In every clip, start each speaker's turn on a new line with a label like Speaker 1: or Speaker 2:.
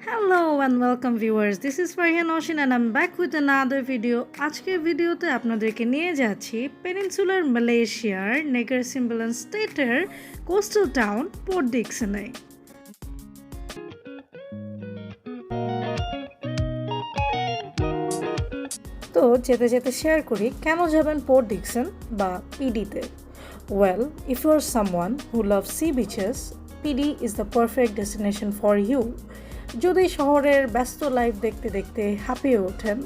Speaker 1: Hello and welcome viewers. This is Fariha and I'm back with another video. আজকের ভিডিওতে আপনাদেরকে নিয়ে যাচ্ছি পেনিনসুলার মালয়েশিয়ার নেগেরি সিম্বলন স্টেটের কোস্টাল টাউন পোর্ট ডিকসনে। তো যেতে যেতে শেয়ার করি কেন যাবেন পোর্ট ডিকসন বা পিডিতে। Well, if you are someone who loves sea beaches, PD is the perfect destination for you. যদি শহরের ব্যস্ত লাইফ দেখতে দেখতে হাঁপিয়ে ওঠেন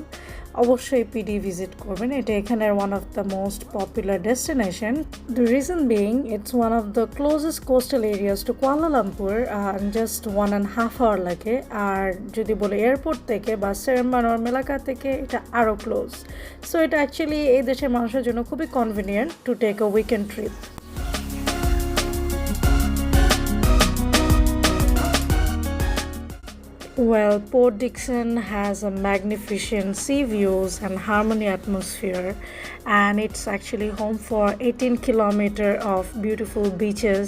Speaker 1: অবশ্যই পিডি ভিজিট করবেন। এটা এখানের one of the most popular destination. The reason being it's one of the closest coastal areas to Kuala Lumpur, just 1.5 hour লাগে। আর যদি বলে এয়ারপোর্ট থেকে বা সেরেম্বান আর মেলাকা থেকে এটা আরও ক্লোজ। সো এটা অ্যাকচুয়ালি এই দেশের মানুষের জন্য খুবই convenient to take a weekend trip. Well, Port Dickson has a magnificent sea views and harmony atmosphere, and it's actually home for 18 kilometers of beautiful beaches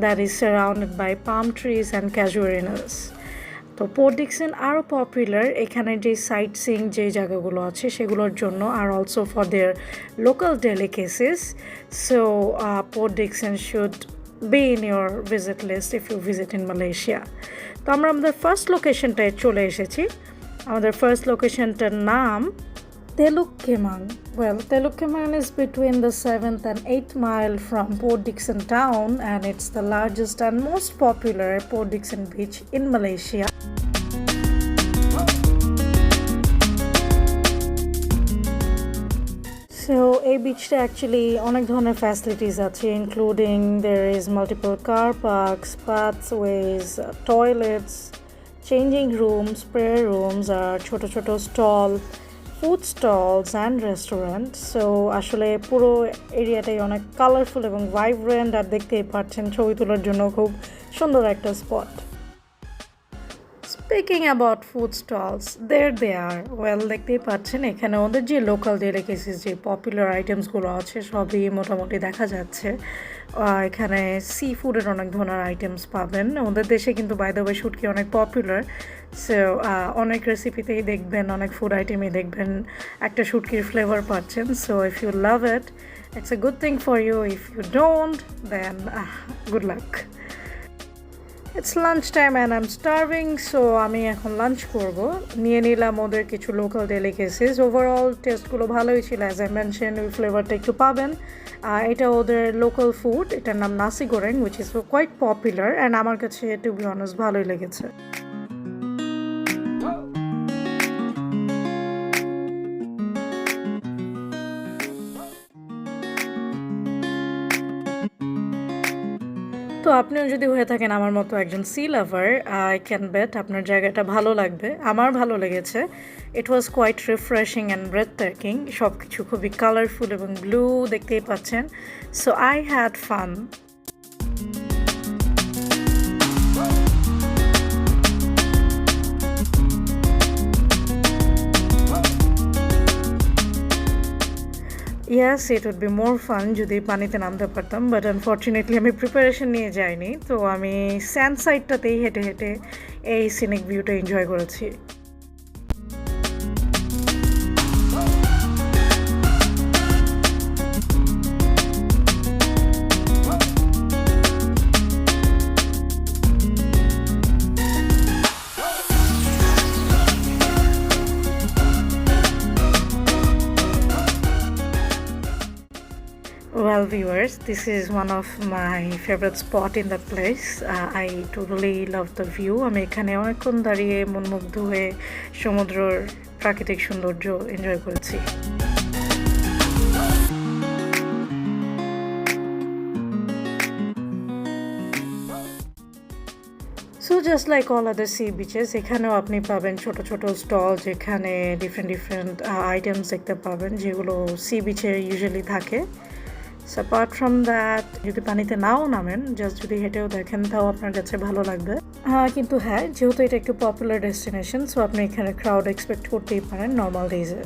Speaker 1: that is surrounded by palm trees and casuarinas. তো Port Dickson আরও popular এখানে যে sightseeing যে জায়গাগুলো আছে সেগুলোর জন্য, আর also for their local delicacies. So Port Dickson should be in your visit list if you visit in Malaysia. তো আমরা আমাদের ফার্স্ট লোকেশনটায় চলে এসেছি। আমাদের ফার্স্ট লোকেশনটার নাম Teluk Kemang. Well, Teluk Kemang is between the 7th and 8th mile from Port Dickson town, and it's the largest and most popular Port Dickson beach in Malaysia. So এই বিচটা actually অনেক ধরনের facilities আছে, including there is multiple car parks, pathways, toilets, changing rooms, prayer rooms, আর ছোটো ছোটো stall, food stalls and restaurant. সো আসলে পুরো এরিয়াটাই অনেক কালারফুল এবং ভাইব্রেন্ট, আর দেখতেই পাচ্ছেন ছবি তোলার জন্য খুব সুন্দর একটা spot. Speaking about food stalls, there they are. Well, দেখতেই পাচ্ছেন এখানে ওদের যে লোকাল ডেলিকেসিস যে পপুলার আইটেমসগুলো আছে সবই মোটামুটি দেখা যাচ্ছে। এখানে সি ফুডের অনেক ধরনের আইটেমস পাবেন। ওদের দেশে কিন্তু বাই দ্য ওয়ে শুটকি অনেক পপুলার। সো অনেক রেসিপিতেই দেখবেন, অনেক ফুড আইটেমেই দেখবেন একটা শুটকির ফ্লেভার পাচ্ছেন। So if you love it, it's a good thing for you. If you don't, then good luck. It's lunch time and I am starving. So আমি এখন লাঞ্চ করব। নিয়ে নিলাম ওদের কিছু লোকাল ডেলিকেসিস। ওভারঅল টেস্টগুলো ভালোই ছিল, অ্যাজ আই মেনশন ওই ফ্লেভারটা একটু পাবেন। এটা ওদের লোকাল ফুড, এটার নাম nasi goreng, which is quite popular, and আমার কাছে টু বি অনেস্ট ভালোই লেগেছে। তো আপনিও যদি হয়ে থাকেন আমার মতো একজন sea lover, I can bet আপনার জায়গাটা ভালো লাগবে। আমার ভালো লেগেছে। It was quite refreshing and breathtaking. সব কিছু খুবই কালারফুল এবং ব্লু দেখতেই পাচ্ছেন। So I had fun. Yes, it would be more fun যদি পানিতে নামতে পারতাম, বাট আনফর্চুনেটলি আমি প্রিপারেশন নিয়ে যাইনি। তো আমি স্যান্ড সাইডটাতেই হেঁটে হেঁটে এই সিনিক ভিউটা এনজয় করেছি। Well, viewers, this is one of my favorite spot in the place. I totally love the view. আমি এখানে অনেকক্ষণ দাঁড়িয়ে মনমুগ্ধ হয়ে সমুদ্রের প্রাকৃতিক সৌন্দর্য এনজয় করেছি। So just like all other sea beaches, এখানেও আপনি পাবেন ছোট ছোট স্টল, যেখানে ডিফারেন্ট আইটেমস দেখতে পাবেন যেগুলো সি বিচে ইউজুয়ালি থাকে। সো অ্যাপার্ট ফ্রম দ্যাট, যদি পানিতে নাও নামেন, জাস্ট যদি হেঁটেও দেখেন তাও আপনার কাছে ভালো লাগবে। কিন্তু হ্যাঁ, যেহেতু এটা একটু পপুলার ডেস্টিনেশন, সো আপনি এখানে ক্রাউড এক্সপেক্ট করতেই পারেন নর্মাল ডেজে।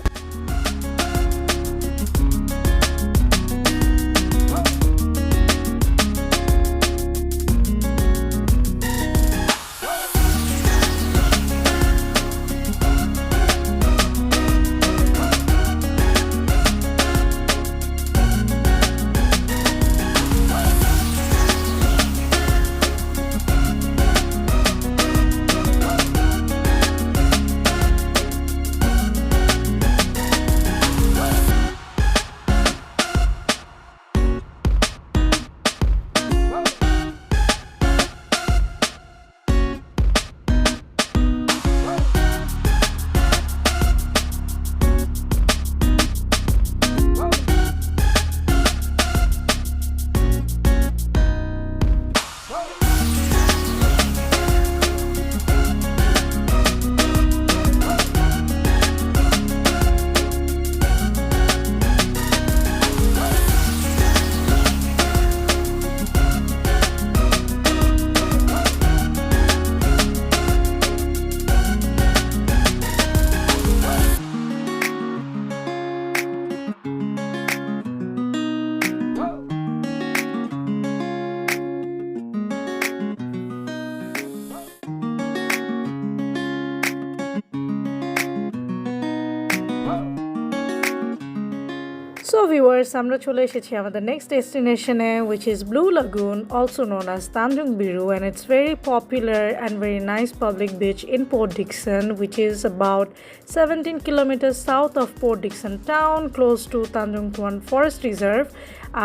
Speaker 1: So viewers, আমরা চলে এসেছি আমাদের next destination which is Blue Lagoon, also known as Tanjung Biru, and it's very popular and very nice public beach in Port Dickson, which is about 17 kilometers south of Port Dickson town, close to Tanjung Tuan Forest Reserve.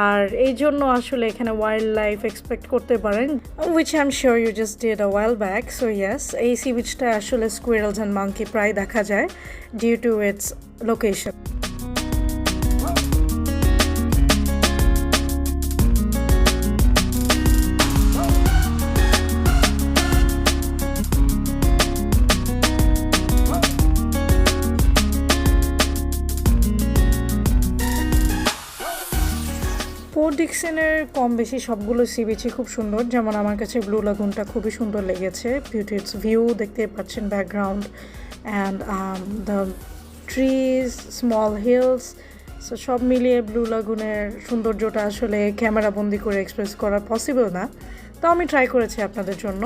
Speaker 1: আর এই জন্য আসলে এখানে wild life expect করতে পারেন, which I'm sure you just did a while back. So yes, এই C বিচটা আসলে squirrels and monkey প্রায় দেখা যায় due to its location. Port ডিকসনের কম বেশি সবগুলো সি বিচই খুব সুন্দর, যেমন আমার কাছে ব্লু লাগুনটা খুবই সুন্দর লেগেছে। বিউটিফুল ভিউ দেখতে পাচ্ছেন background, and the trees, small hills, so সব মিলিয়ে ব্লু লাগুনের সৌন্দর্যটা আসলে ক্যামেরা বন্দি করে এক্সপ্রেস করা পসিবল না, তো আমি ট্রাই করেছি আপনাদের জন্য।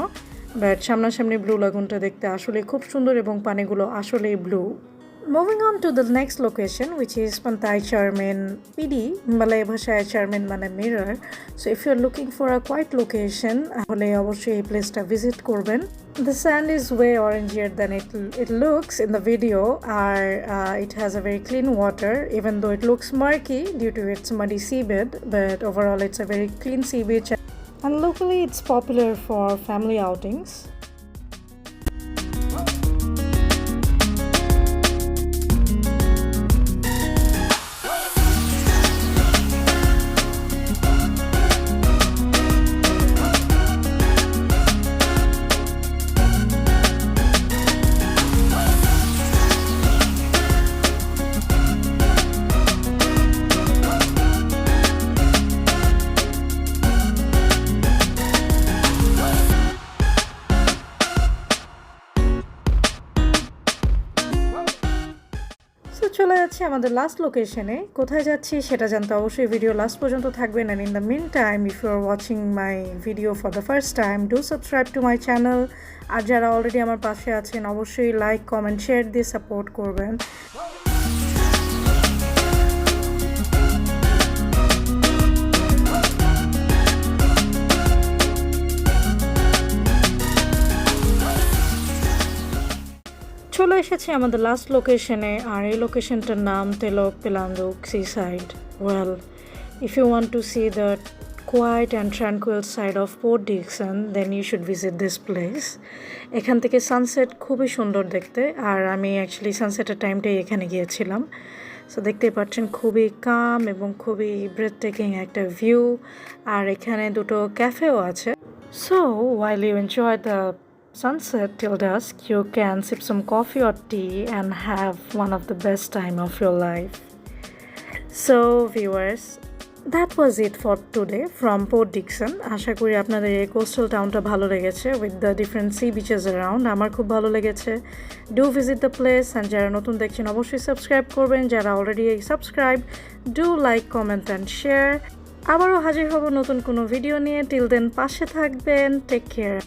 Speaker 1: বাট সামনাসামনি ব্লু লাগুনটা দেখতে আসলে খুব সুন্দর এবং পানিগুলো আসলেই blue. Moving on to the next location, which is Pantai Cermin, PD, Malay bhashaয় Cermin মানে mirror. So if you're looking for a quiet location, তাহলে অবশ্যই এই প্লেসটা ভিজিট করবেন। The sand is way orangier than it looks in the video, or it has a very clean water, even though it looks murky due to its muddy seabed, but overall it's a very clean sea beach, and locally it's popular for family outings. চলে যাচ্ছি আমাদের last লোকেশনে। কোথায় যাচ্ছি সেটা জানতে অবশ্যই video last পর্যন্ত থাকবেন, and in the meantime if you are watching my video for the first time, do subscribe to my channel, আর যারা অলরেডি আমার পাশে আছেন অবশ্যই লাইক, কমেন্ট, শেয়ার দিয়ে সাপোর্ট করবেন। চলে এসেছি আমাদের লাস্ট লোকেশনে, আর এই লোকেশনটার নাম Teluk Pelanduk seaside. Well, if you want to see the quite and tranquil side of Port Dickson, then you should visit this place. এখান থেকে সানসেট খুবই সুন্দর দেখতে, আর আমি অ্যাকচুয়ালি সানসেটের টাইমটাই এখানে গিয়েছিলাম। সো দেখতে পাচ্ছেন খুবই কাম এবং খুবই ব্রেথ টেকিং একটা ভিউ, আর এখানে দুটো ক্যাফেও আছে। So while you enjoy the sunset till dusk, you can sip some coffee or tea and have one of the best time of your life. So viewers, that was it for today from Port Dickson. আশা করি আপনাদের এই coastal টাউনটা ভালো লেগেছে with the different sea beaches around. আমার খুব ভালো লেগেছে। Do visit the place, and যারা নতুন দেখছেন অবশ্যই সাবস্ক্রাইব করবেন। যারা already subscribe, do like, comment and share. আবারও হাজির হব নতুন কোনো ভিডিও নিয়ে। Till then পাশে থাকবেন। Take care.